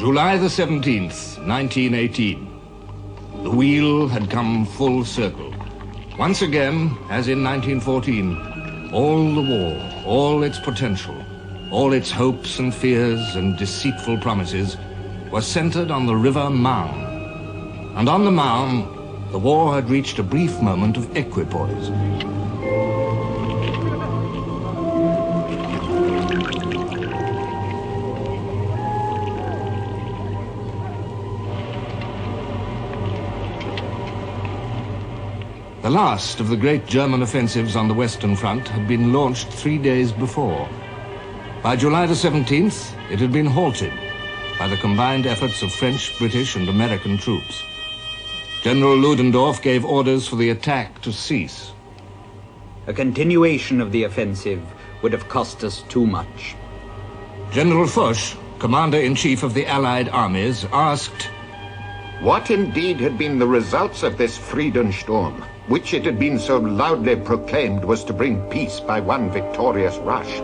July the 17th, 1918. The wheel had come full circle. Once again, as in 1914, all the war, all its potential, all its hopes and fears and deceitful promises were centered on the river Marne. And on the Marne, the war had reached a brief moment of equipoise. The last of the great German offensives on the Western Front had been launched 3 days before. By July the 17th, it had been halted by the combined efforts of French, British, and American troops. General Ludendorff gave orders for the attack to cease. A continuation of the offensive would have cost us too much. General Foch, commander-in-chief of the Allied armies, asked, what indeed had been the results of this Friedensturm, which it had been so loudly proclaimed was to bring peace by one victorious rush?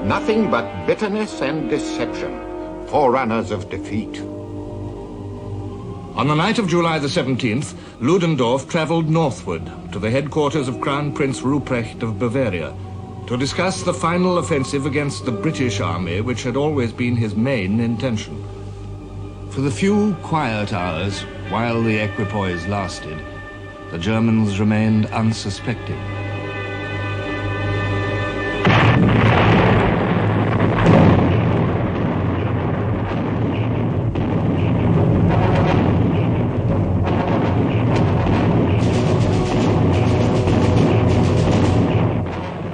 Nothing but bitterness and deception, forerunners of defeat. On the night of July the 17th, Ludendorff traveled northward to the headquarters of Crown Prince Ruprecht of Bavaria to discuss the final offensive against the British army, which had always been his main intention. For the few quiet hours while the equipoise lasted, the Germans remained unsuspecting.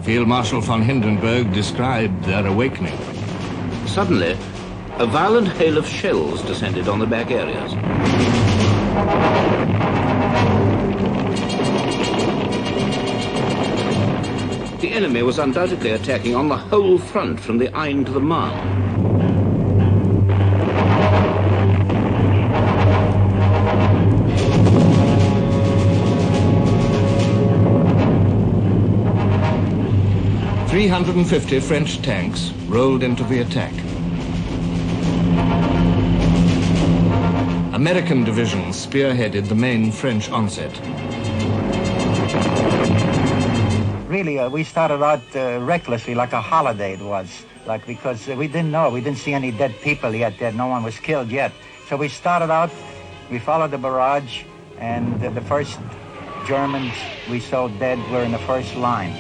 Field Marshal von Hindenburg described their awakening. Suddenly, a violent hail of shells descended on the back areas. The enemy was undoubtedly attacking on the whole front from the Aisne to the Marne. "350 French tanks rolled into the attack. American divisions spearheaded the main French onset. Really, we started out recklessly, like a holiday it was, because we didn't know, we didn't see any dead people yet, no one was killed yet. So we started out, we followed the barrage, and the first Germans we saw dead were in the first line.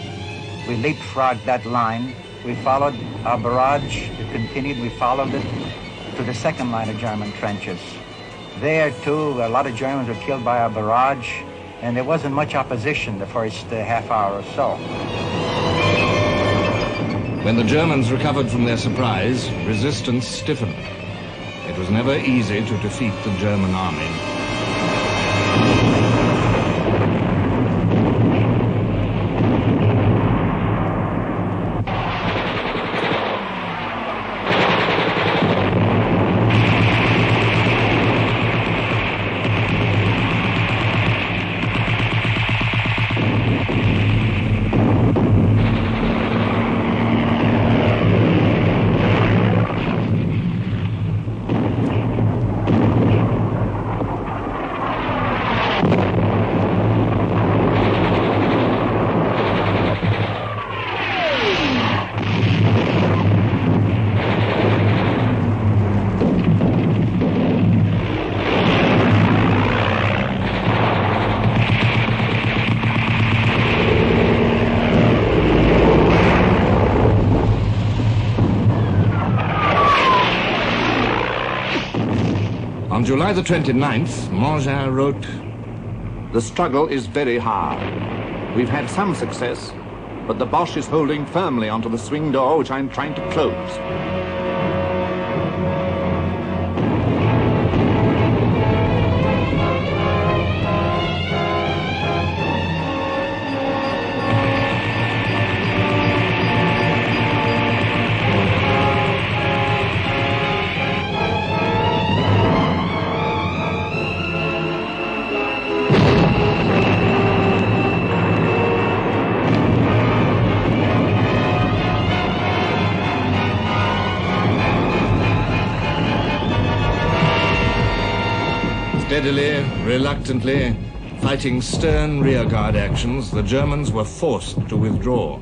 We leapfrogged that line, we followed our barrage, it continued, we followed it to the second line of German trenches. There too, a lot of Germans were killed by our barrage, and there wasn't much opposition the first half hour or so. When the Germans recovered from their surprise, resistance stiffened. It was never easy to defeat the German army. On July the 29th, Mangin wrote, the struggle is very hard. We've had some success, but the Boche is holding firmly onto the swing door, which I'm trying to close. Steadily, reluctantly, fighting stern rearguard actions, the Germans were forced to withdraw.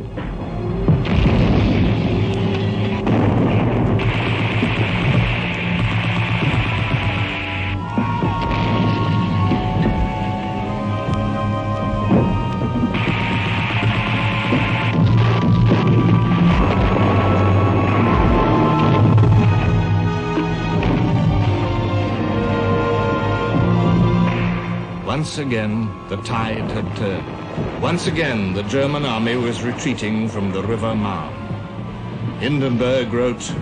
Once again, the tide had turned. Once again, the German army was retreating from the river Marne. Hindenburg wrote,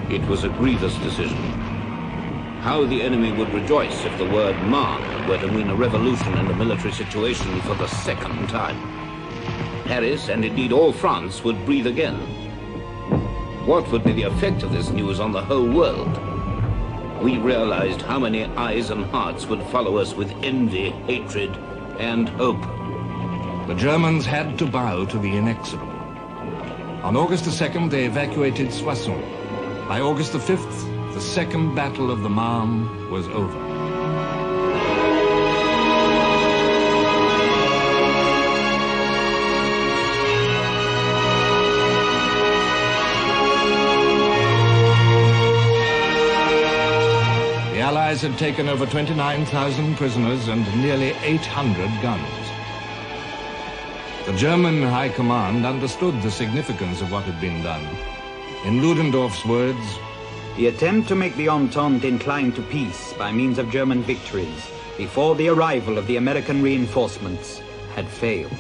It was a grievous decision. How the enemy would rejoice if the word Marne were to mean a revolution and a military situation for the second time. Paris, and indeed all France, would breathe again. What would be the effect of this news on the whole world? We realized how many eyes and hearts would follow us with envy, hatred, and hope. The Germans had to bow to the inexorable. On August the 2nd, they evacuated Soissons. By August the 5th, the Second Battle of the Marne was over. The Allies had taken over 29,000 prisoners and nearly 800 guns. The German High Command understood the significance of what had been done. In Ludendorff's words, The attempt to make the Entente incline to peace by means of German victories before the arrival of the American reinforcements had failed.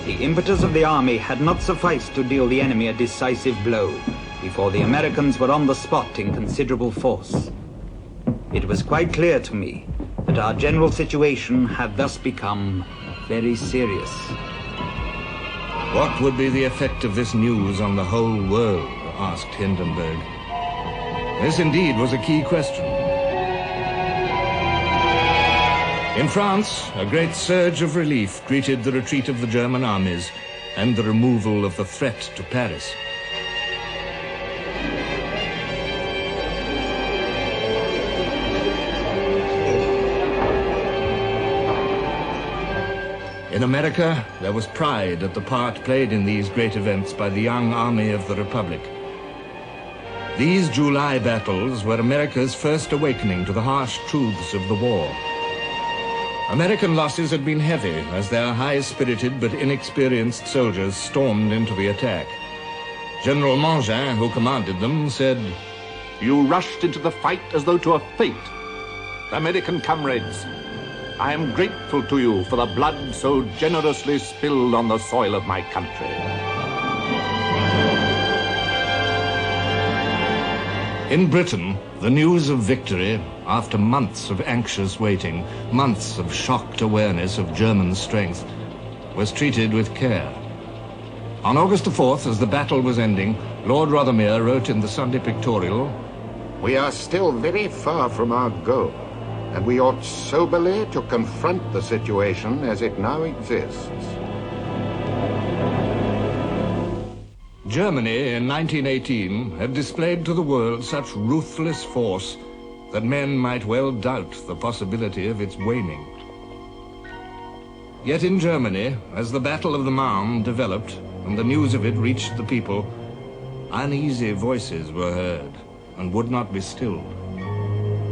The impetus of the army had not sufficed to deal the enemy a decisive blow before the Americans were on the spot in considerable force. It was quite clear to me that our general situation had thus become very serious. what would be the effect of this news on the whole world, asked Hindenburg. This indeed was a key question. In France, a great surge of relief greeted the retreat of the German armies and the removal of the threat to Paris. In America, there was pride at the part played in these great events by the young army of the Republic. These July battles were America's first awakening to the harsh truths of the war. American losses had been heavy as their high-spirited but inexperienced soldiers stormed into the attack. General Mangin, who commanded them, said, You rushed into the fight as though to a fate. American comrades, I am grateful to you for the blood so generously spilled on the soil of my country. In Britain, the news of victory, after months of anxious waiting, months of shocked awareness of German strength, was treated with care. On August the 4th, as the battle was ending, Lord Rothermere wrote in the Sunday Pictorial, We are still very far from our goal, and we ought soberly to confront the situation as it now exists. Germany in 1918 had displayed to the world such ruthless force that men might well doubt the possibility of its waning. Yet in Germany, as the Battle of the Marne developed and the news of it reached the people, uneasy voices were heard and would not be stilled.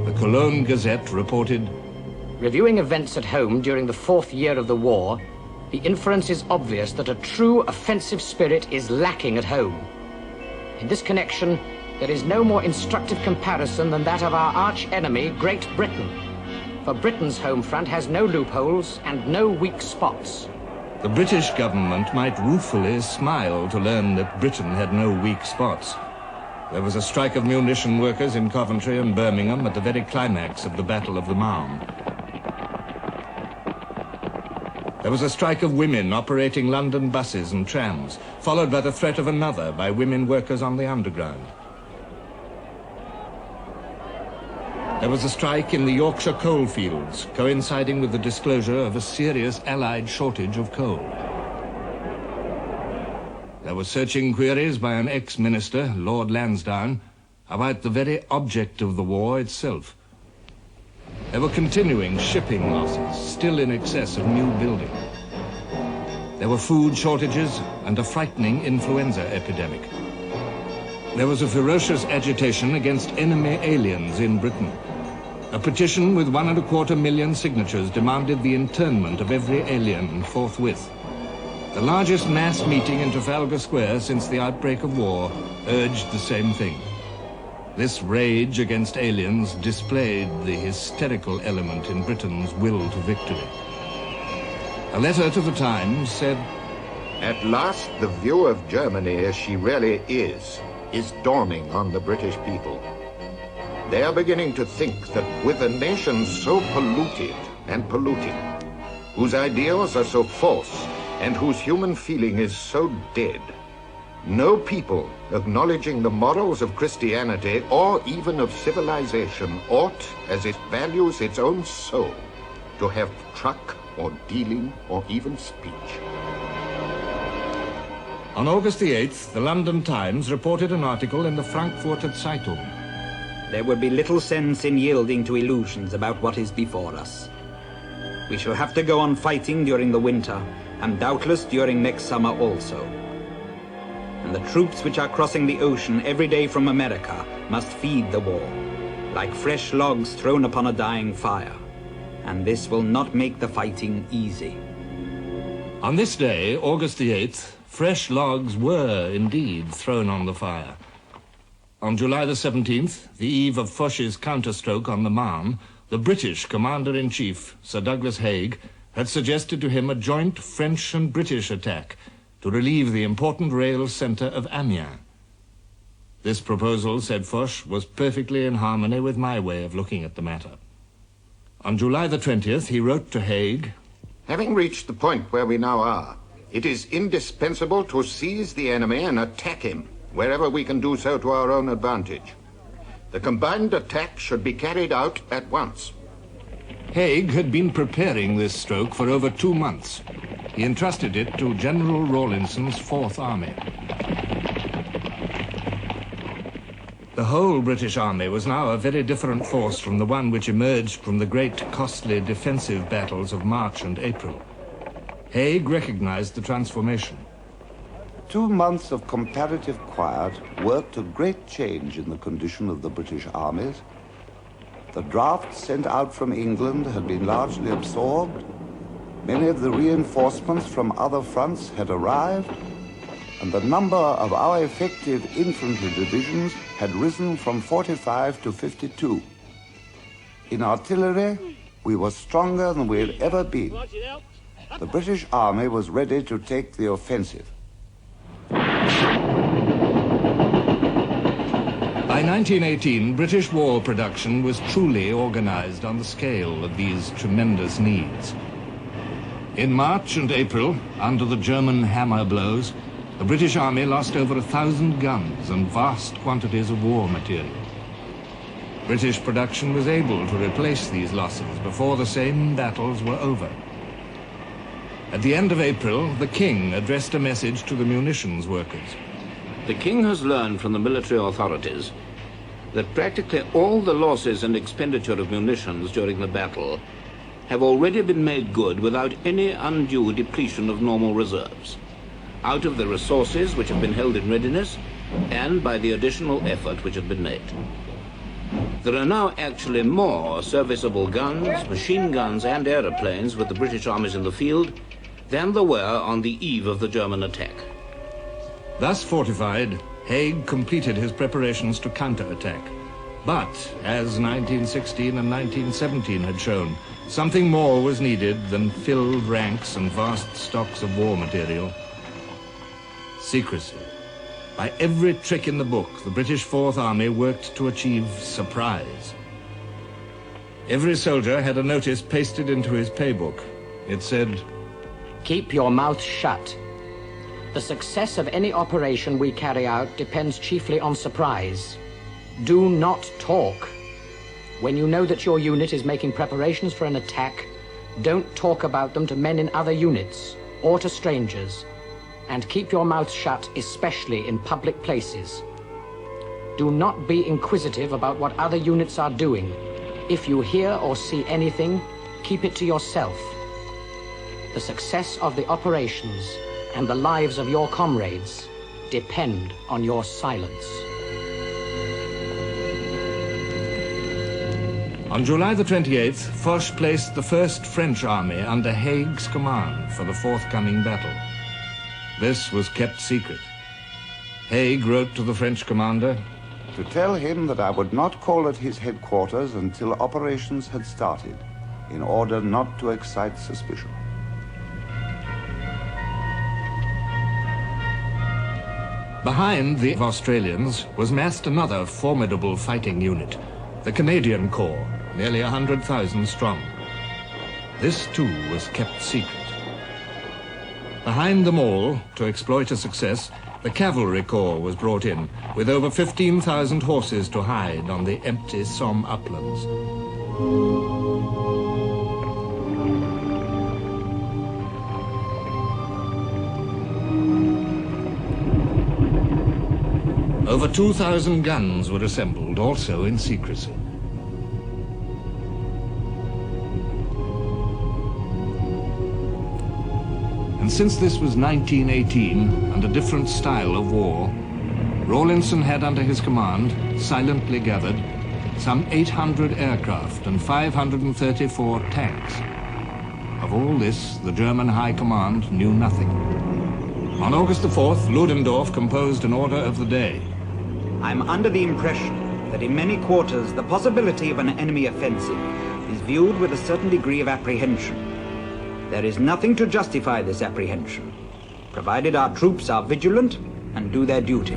The Cologne Gazette reported, Reviewing events at home during the 4th year of the war, the inference is obvious that a true offensive spirit is lacking at home. In this connection, there is no more instructive comparison than that of our arch-enemy, Great Britain. For Britain's home front has no loopholes and no weak spots. The British government might ruefully smile to learn that Britain had no weak spots. There was a strike of munition workers in Coventry and Birmingham at the very climax of the Battle of the Marne. There was a strike of women operating London buses and trams, followed by the threat of another by women workers on the Underground. There was a strike in the Yorkshire coalfields, coinciding with the disclosure of a serious Allied shortage of coal. There were searching queries by an ex-minister, Lord Lansdowne, about the very object of the war itself. There were continuing shipping losses, still in excess of new building. There were food shortages and a frightening influenza epidemic. There was a ferocious agitation against enemy aliens in Britain. A petition with 1.25 million signatures demanded the internment of every alien forthwith. The largest mass meeting in Trafalgar Square since the outbreak of war urged the same thing. This rage against aliens displayed the hysterical element in Britain's will to victory. A letter to the Times said, At last, the view of Germany as she really is dawning on the British people. They are beginning to think that with a nation so polluted and polluting, whose ideals are so false, and whose human feeling is so dead, no people acknowledging the morals of Christianity or even of civilization ought, as it values its own soul, to have truck or dealing or even speech. On August the 8th, the London Times reported an article in the Frankfurter Zeitung. There would be little sense in yielding to illusions about what is before us. We shall have to go on fighting during the winter, and doubtless during next summer also. And the troops which are crossing the ocean every day from America must feed the war, like fresh logs thrown upon a dying fire. And this will not make the fighting easy. On this day, August the 8th, fresh logs were indeed thrown on the fire. On July the 17th, the eve of Foch's counterstroke on the Marne, the British Commander-in-Chief, Sir Douglas Haig, had suggested to him a joint French and British attack to relieve the important rail centre of Amiens. This proposal, said Foch, was perfectly in harmony with my way of looking at the matter. On July the 20th, he wrote to Haig, Having reached the point where we now are, it is indispensable to seize the enemy and attack him, wherever we can do so to our own advantage. The combined attack should be carried out at once. Haig had been preparing this stroke for over 2 months. He entrusted it to General Rawlinson's Fourth Army. The whole British Army was now a very different force from the one which emerged from the great, costly defensive battles of March and April. Haig recognized the transformation. 2 months of comparative quiet worked a great change in the condition of the British armies. The drafts sent out from England had been largely absorbed. Many of the reinforcements from other fronts had arrived, and the number of our effective infantry divisions had risen from 45 to 52. In artillery, we were stronger than we had ever been. The British Army was ready to take the offensive. By 1918, British war production was truly organized on the scale of these tremendous needs. In March and April, under the German hammer blows, the British Army lost over 1,000 guns and vast quantities of war material. British production was able to replace these losses before the same battles were over. At the end of April, the King addressed a message to the munitions workers. The King has learned from the military authorities that practically all the losses and expenditure of munitions during the battle have already been made good without any undue depletion of normal reserves, out of the resources which have been held in readiness and by the additional effort which has been made. There are now actually more serviceable guns, machine guns and aeroplanes with the British armies in the field than there were on the eve of the German attack. Thus fortified, Haig completed his preparations to counterattack. But, as 1916 and 1917 had shown, something more was needed than filled ranks and vast stocks of war material. Secrecy. By every trick in the book, the British Fourth Army worked to achieve surprise. Every soldier had a notice pasted into his paybook. It said, Keep your mouth shut. The success of any operation we carry out depends chiefly on surprise. Do not talk. When you know that your unit is making preparations for an attack, don't talk about them to men in other units or to strangers. And keep your mouth shut, especially in public places. Do not be inquisitive about what other units are doing. If you hear or see anything, keep it to yourself. The success of the operations and the lives of your comrades depend on your silence. On July the 28th, Foch placed the first French army under Haig's command for the forthcoming battle. This was kept secret. Haig wrote to the French commander to tell him that I would not call at his headquarters until operations had started, in order not to excite suspicion. Behind the Australians was massed another formidable fighting unit, the Canadian Corps, nearly 100,000 strong. This too was kept secret. Behind them all, to exploit a success, the Cavalry Corps was brought in, with over 15,000 horses to hide on the empty Somme uplands. Over 2,000 guns were assembled, also in secrecy. And since this was 1918 and a different style of war, Rawlinson had under his command, silently gathered, some 800 aircraft and 534 tanks. Of all this, the German High Command knew nothing. On August the 4th, Ludendorff composed an order of the day. I'm under the impression that in many quarters the possibility of an enemy offensive is viewed with a certain degree of apprehension. There is nothing to justify this apprehension, provided our troops are vigilant and do their duty.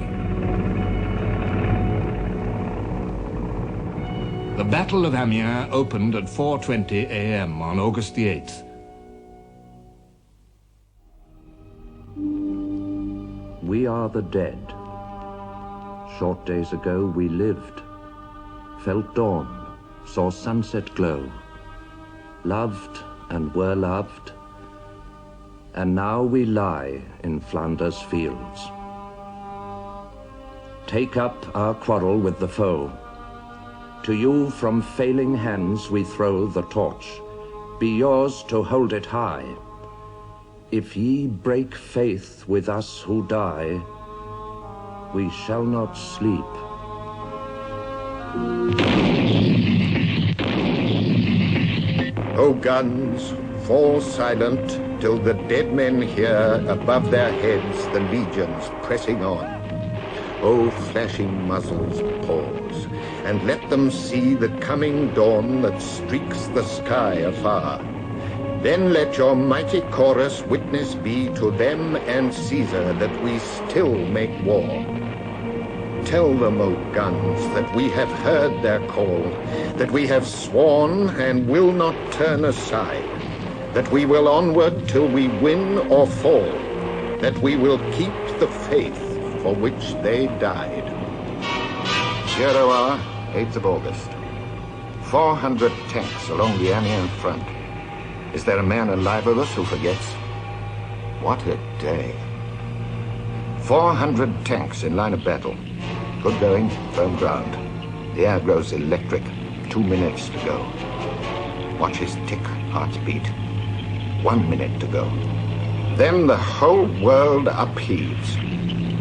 The Battle of Amiens opened at 4:20 a.m. on August the 8th. We are the dead. Short days ago we lived, felt dawn, saw sunset glow, loved and were loved, and now we lie in Flanders fields. Take up our quarrel with the foe. To you from failing hands we throw the torch. Be yours to hold it high. If ye break faith with us who die, we shall not sleep. O guns, fall silent till the dead men hear above their heads the legions pressing on. O flashing muzzles, pause, and let them see the coming dawn that streaks the sky afar. Then let your mighty chorus witness be to them and Caesar that we still make war. Tell them, O guns, that we have heard their call, that we have sworn and will not turn aside, that we will onward till we win or fall, that we will keep the faith for which they died. 0 hour, 8th of August. 400 tanks along the Amiens front. Is there a man alive of us who forgets? What a day. 400 tanks in line of battle. Good going, firm ground. The air grows electric. 2 minutes to go. Watch his tick, heart's beat. 1 minute to go. Then the whole world upheaves.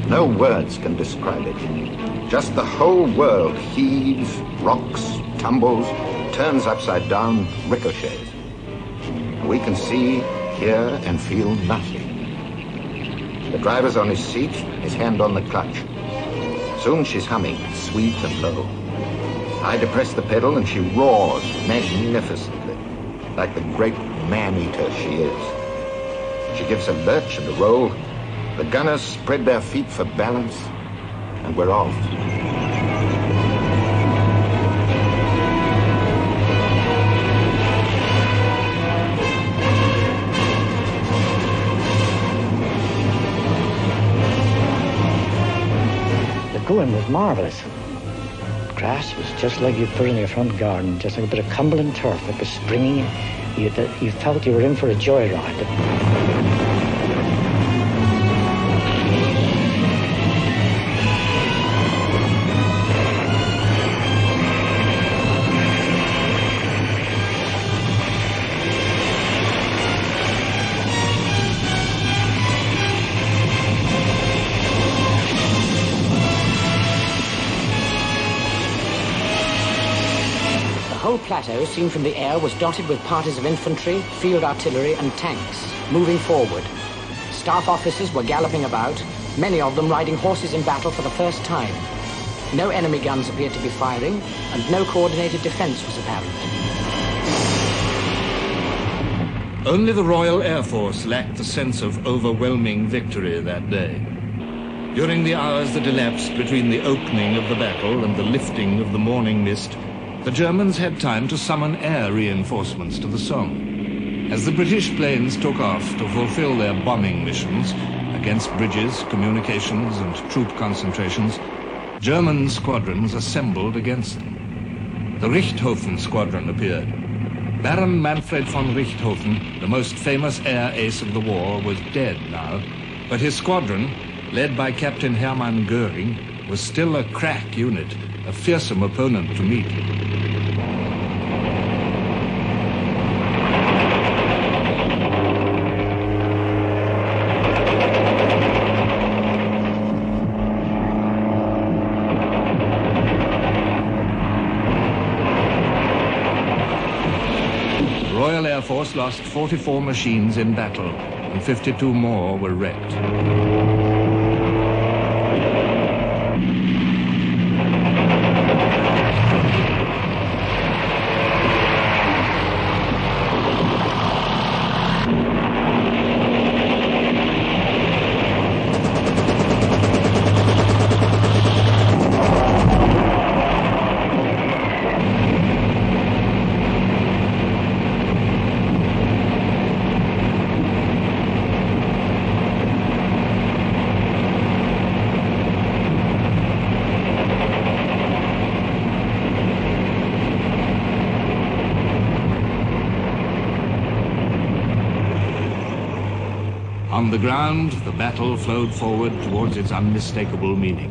No words can describe it. Just the whole world heaves, rocks, tumbles, turns upside down, ricochets. We can see, hear, and feel nothing. The driver's on his seat, his hand on the clutch. Soon she's humming, sweet and low. I depress the pedal and she roars magnificently, like the great man-eater she is. She gives a lurch and a roll. The gunners spread their feet for balance, and we're off. The going was marvellous. Grass was just like you put in your front garden, just like a bit of Cumberland turf. It was springy. You felt you were in for a joyride. whole plateau, seen from the air, was dotted with parties of infantry, field artillery, and tanks, moving forward. Staff officers were galloping about, many of them riding horses in battle for the first time. No enemy guns appeared to be firing, and no coordinated defense was apparent. Only the Royal Air Force lacked the sense of overwhelming victory that day. During the hours that elapsed between the opening of the battle and the lifting of the morning mist, the Germans had time to summon air reinforcements to the Somme. As the British planes took off to fulfill their bombing missions against bridges, communications, and troop concentrations, German squadrons assembled against them. The Richthofen squadron appeared. Baron Manfred von Richthofen, the most famous air ace of the war, was dead now, but his squadron, led by Captain Hermann Göring, was still a crack unit, a fearsome opponent to meet. The Royal Air Force lost 44 machines in battle, and 52 more were wrecked. On the ground, the battle flowed forward towards its unmistakable meaning.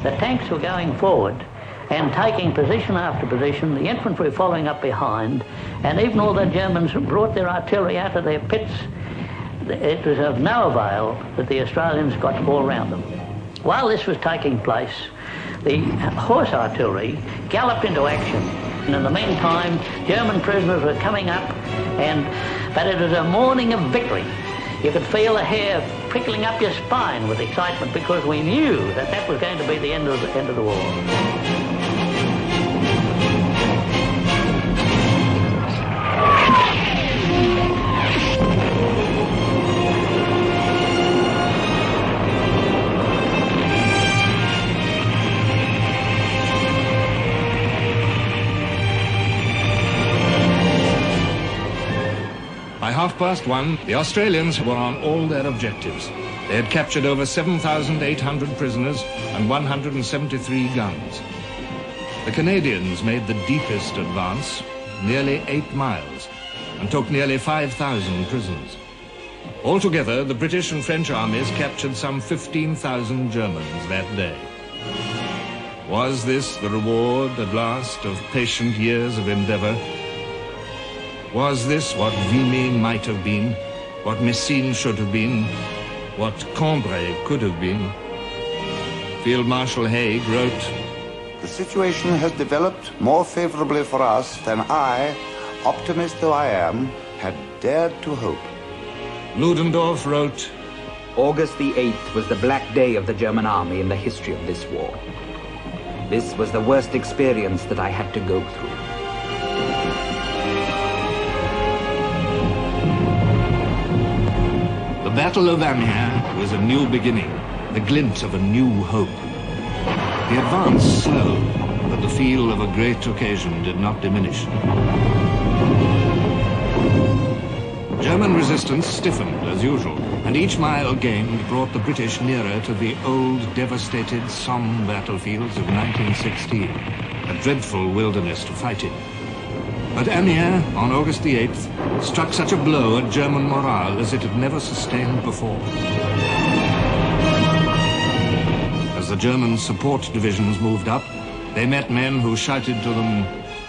The tanks were going forward and taking position after position, the infantry following up behind, and even all the Germans brought their artillery out of their pits. It was of no avail that the Australians got all around them. While this was taking place, the horse artillery galloped into action. And in the meantime, German prisoners were coming up, but it was a morning of victory. You could feel the hair prickling up your spine with excitement because we knew that that was going to be the end of the war. By 1:30, the Australians were on all their objectives. They had captured over 7,800 prisoners and 173 guns. The Canadians made the deepest advance, nearly 8 miles, and took nearly 5,000 prisoners. Altogether, the British and French armies captured some 15,000 Germans that day. Was this the reward, at last, of patient years of endeavor? Was this what Vimy might have been, what Messines should have been, what Cambrai could have been? Field Marshal Haig wrote, "The situation has developed more favorably for us than I, optimist though I am, had dared to hope." Ludendorff wrote, August the 8th was the black day of the German army in the history of this war. This was the worst experience that I had to go through. The Battle of Amiens was a new beginning, the glint of a new hope. The advance slowed, but the feel of a great occasion did not diminish. German resistance stiffened as usual, and each mile gained brought the British nearer to the old, devastated Somme battlefields of 1916, a dreadful wilderness to fight in. But Amiens, on August the 8th, struck such a blow at German morale as it had never sustained before. As the German support divisions moved up, they met men who shouted to them,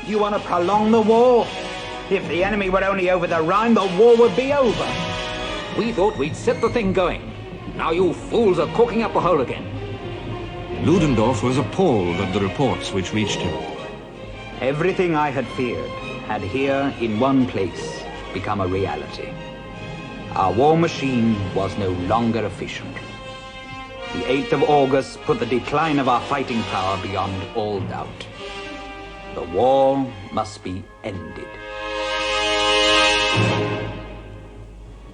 "You want to prolong the war? If the enemy were only over the Rhine, the war would be over." We thought we'd set the thing going. Now you fools are corking up the hole again. Ludendorff was appalled at the reports which reached him. Everything I had feared had here, in one place, become a reality. Our war machine was no longer efficient. The 8th of August put the decline of our fighting power beyond all doubt. The war must be ended.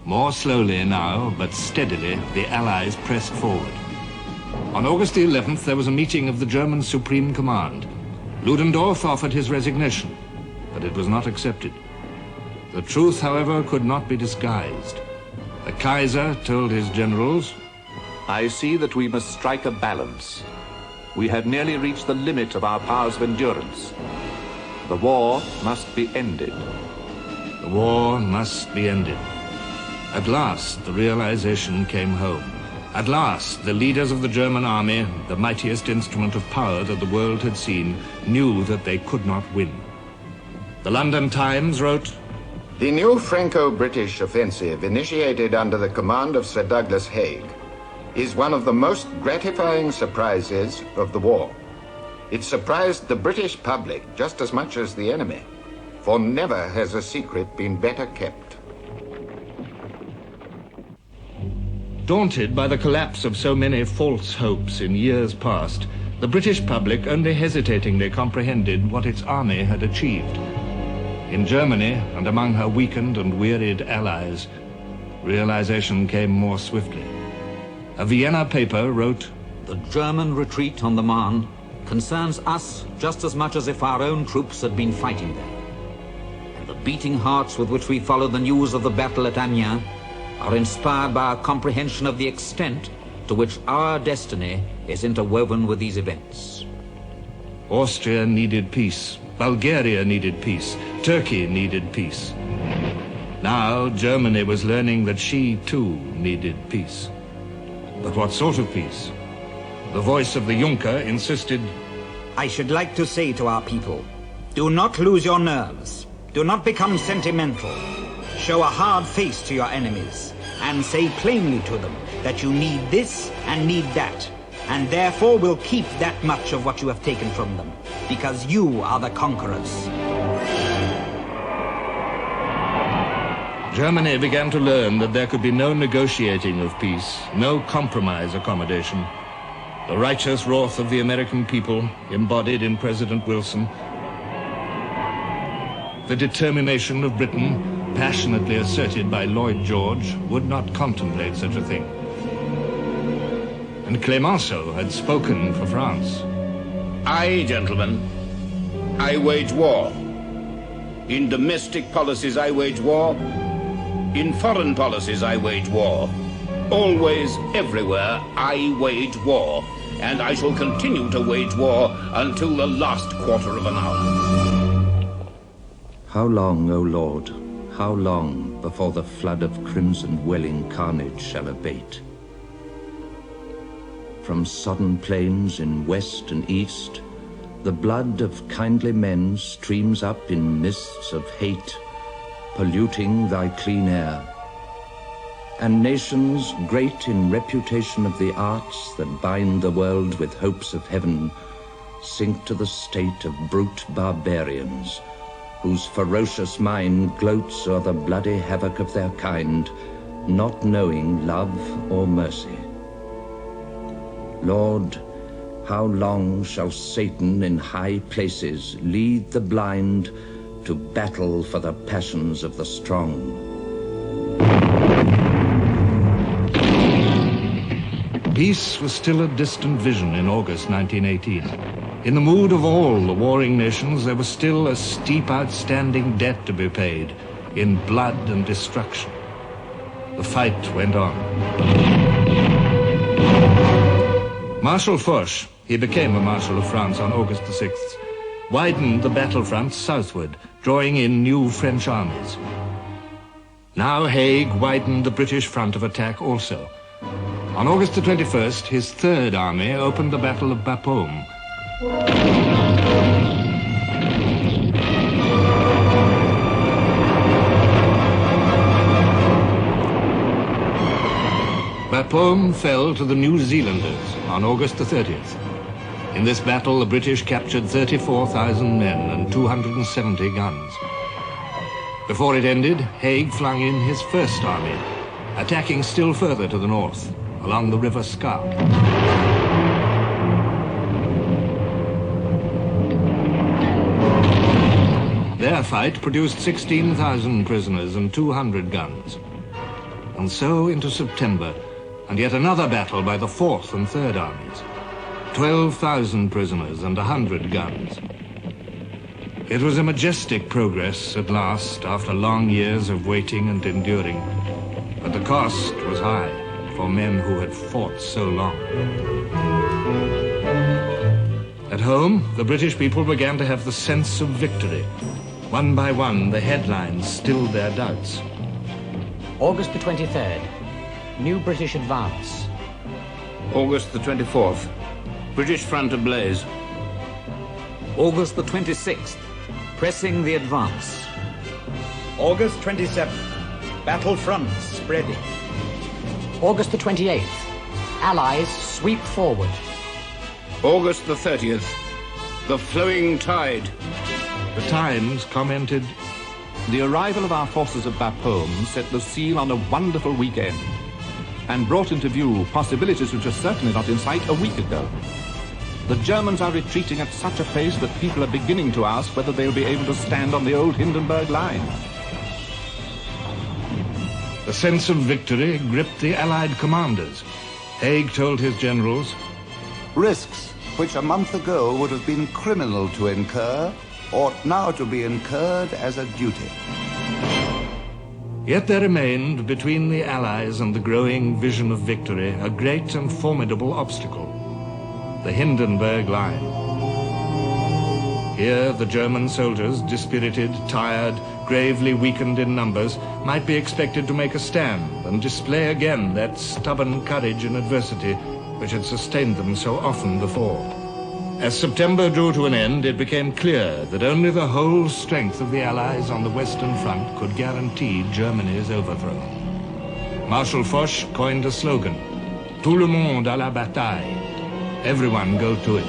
More slowly now, but steadily, the Allies pressed forward. On August the 11th, there was a meeting of the German Supreme Command. Ludendorff offered his resignation, but it was not accepted. The truth, however, could not be disguised. The Kaiser told his generals, I see that we must strike a balance. We have nearly reached the limit of our powers of endurance. The war must be ended. The war must be ended. At last, the realization came home. At last, the leaders of the German army, the mightiest instrument of power that the world had seen, knew that they could not win. The London Times wrote, The new Franco-British offensive, initiated under the command of Sir Douglas Haig, is one of the most gratifying surprises of the war. It surprised the British public just as much as the enemy, for never has a secret been better kept. Daunted by the collapse of so many false hopes in years past, the British public only hesitatingly comprehended what its army had achieved. In Germany, and among her weakened and wearied allies, realization came more swiftly. A Vienna paper wrote, The German retreat on the Marne concerns us just as much as if our own troops had been fighting there. And the beating hearts with which we follow the news of the battle at Amiens are inspired by our comprehension of the extent to which our destiny is interwoven with these events. Austria needed peace, Bulgaria needed peace, Turkey needed peace. Now Germany was learning that she too needed peace. But what sort of peace? The voice of the Junker insisted, I should like to say to our people, do not lose your nerves. Do not become sentimental. Show a hard face to your enemies, and say plainly to them that you need this and need that, and therefore will keep that much of what you have taken from them, because you are the conquerors. Germany began to learn that there could be no negotiating of peace, no compromise accommodation. The righteous wrath of the American people, embodied in President Wilson, the determination of Britain, passionately asserted by Lloyd George, would not contemplate such a thing. And Clemenceau had spoken for France. I, gentlemen, I wage war. In domestic policies I wage war. In foreign policies I wage war. Always, everywhere, I wage war. And I shall continue to wage war until the last quarter of an hour. How long, O Lord, how long before the flood of crimson welling carnage shall abate? From sodden plains in west and east, the blood of kindly men streams up in mists of hate, polluting thy clean air. And nations great in reputation of the arts that bind the world with hopes of heaven sink to the state of brute barbarians, whose ferocious mind gloats o'er the bloody havoc of their kind, not knowing love or mercy. Lord, how long shall Satan in high places lead the blind to battle for the passions of the strong? Peace was still a distant vision in August 1918. In the mood of all the warring nations, there was still a steep outstanding debt to be paid in blood and destruction. The fight went on. Marshal Foch, he became a Marshal of France on August the 6th, widened the battlefront southward, drawing in new French armies. Now Haig widened the British front of attack also. On August the 21st, his Third Army opened the Battle of Bapaume. Bapaume fell to the New Zealanders on August the 30th. In this battle, the British captured 34,000 men and 270 guns. Before it ended, Haig flung in his first army, attacking still further to the north, along the River Scarpe. Their fight produced 16,000 prisoners and 200 guns. And so into September, and yet another battle by the 4th and 3rd Armies. 12,000 prisoners and 100 guns. It was a majestic progress at last, after long years of waiting and enduring. But the cost was high for men who had fought so long. At home, the British people began to have the sense of victory. One by one, the headlines stilled their doubts. August the 23rd, new British advance. August the 24th, British front ablaze. August the 26th, pressing the advance. August 27th, battle front spreading. August the 28th, Allies sweep forward. August the 30th, the flowing tide. The Times commented, The arrival of our forces at Bapaume set the seal on a wonderful weekend and brought into view possibilities which were certainly not in sight a week ago. The Germans are retreating at such a pace that people are beginning to ask whether they'll be able to stand on the old Hindenburg Line. The sense of victory gripped the Allied commanders. Haig told his generals, Risks which a month ago would have been criminal to incur ought now to be incurred as a duty. Yet there remained between the Allies and the growing vision of victory a great and formidable obstacle, the Hindenburg Line. Here the German soldiers, dispirited, tired, gravely weakened in numbers, might be expected to make a stand and display again that stubborn courage in adversity which had sustained them so often before. As September drew to an end, it became clear that only the whole strength of the Allies on the Western Front could guarantee Germany's overthrow. Marshal Foch coined a slogan, Tout le monde à la bataille. Everyone go to it.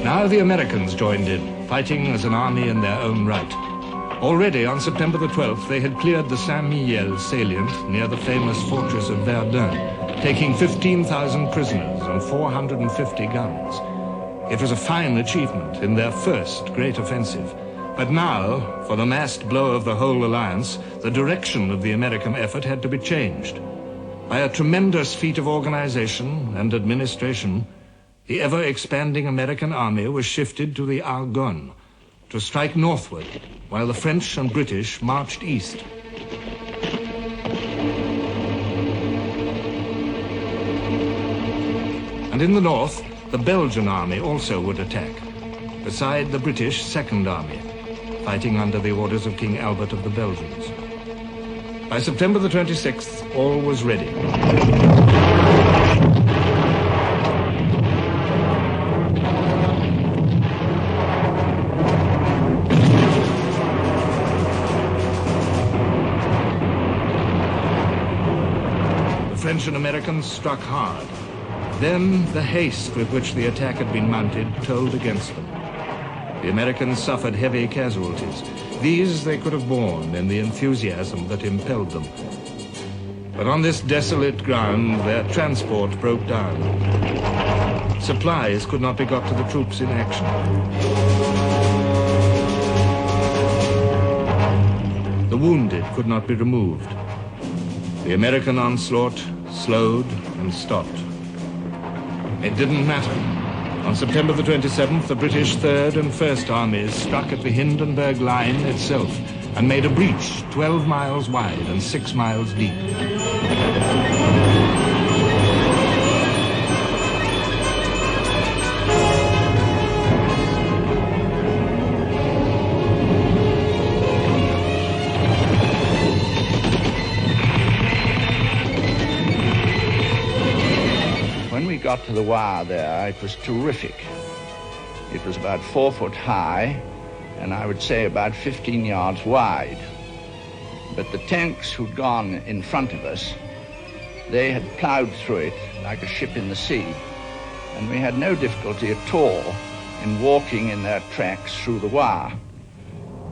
Now the Americans joined in, fighting as an army in their own right. Already on September the 12th, they had cleared the Saint-Mihiel salient near the famous fortress of Verdun, taking 15,000 prisoners and 450 guns. It was a fine achievement in their first great offensive. But now, for the massed blow of the whole alliance, the direction of the American effort had to be changed. By a tremendous feat of organization and administration, the ever-expanding American army was shifted to the Argonne to strike northward, while the French and British marched east. And in the north, the Belgian army also would attack, beside the British Second Army, fighting under the orders of King Albert of the Belgians. By September the 26th, all was ready. The French and Americans struck hard. Then the haste with which the attack had been mounted told against them. The Americans suffered heavy casualties. These they could have borne in the enthusiasm that impelled them. But on this desolate ground, their transport broke down. Supplies could not be got to the troops in action. The wounded could not be removed. The American onslaught slowed and stopped. It didn't matter. On September the 27th, the British Third and First Armies struck at the Hindenburg Line itself and made a breach 12 miles wide and 6 miles deep. When we got to the wire there, it was terrific. It was about 4 foot high, and I would say about 15 yards wide. But the tanks who'd gone in front of us They had ploughed through it like a ship in the sea, and we had no difficulty at all in walking in their tracks through the wire.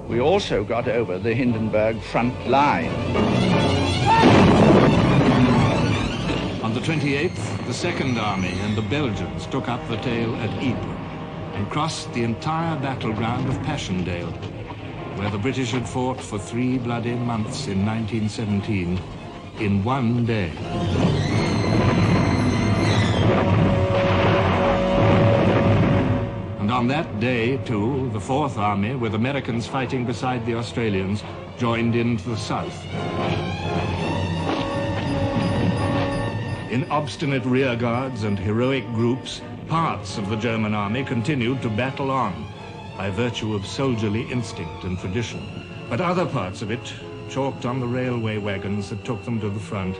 We also got over the Hindenburg front line. On the 28th, the Second Army and the Belgians took up the tale at Ypres and crossed the entire battleground of Passchendaele, where the British had fought for 3 bloody months in 1917 in one day. And on that day, too, the Fourth Army, with Americans fighting beside the Australians, joined into the south. In obstinate rearguards and heroic groups, parts of the German army continued to battle on by virtue of soldierly instinct and tradition. But other parts of it, chalked on the railway wagons that took them to the front,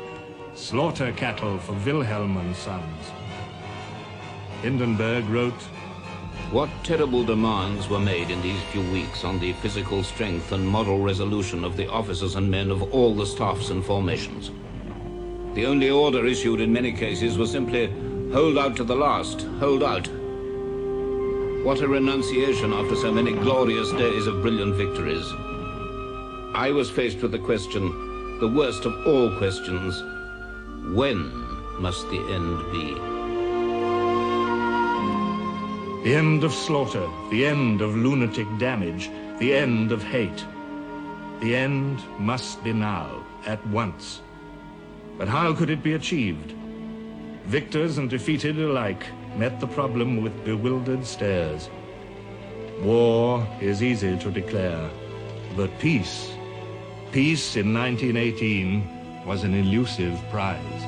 slaughter cattle for Wilhelm and Sons. Hindenburg wrote, What terrible demands were made in these few weeks on the physical strength and moral resolution of the officers and men of all the staffs and formations. The only order issued in many cases was simply, hold out to the last, hold out. What a renunciation after so many glorious days of brilliant victories. I was faced with the question, the worst of all questions, when must the end be? The end of slaughter, the end of lunatic damage, the end of hate. The end must be now, at once. But how could it be achieved? Victors and defeated alike met the problem with bewildered stares. War is easy to declare, but peace in 1918 was an elusive prize.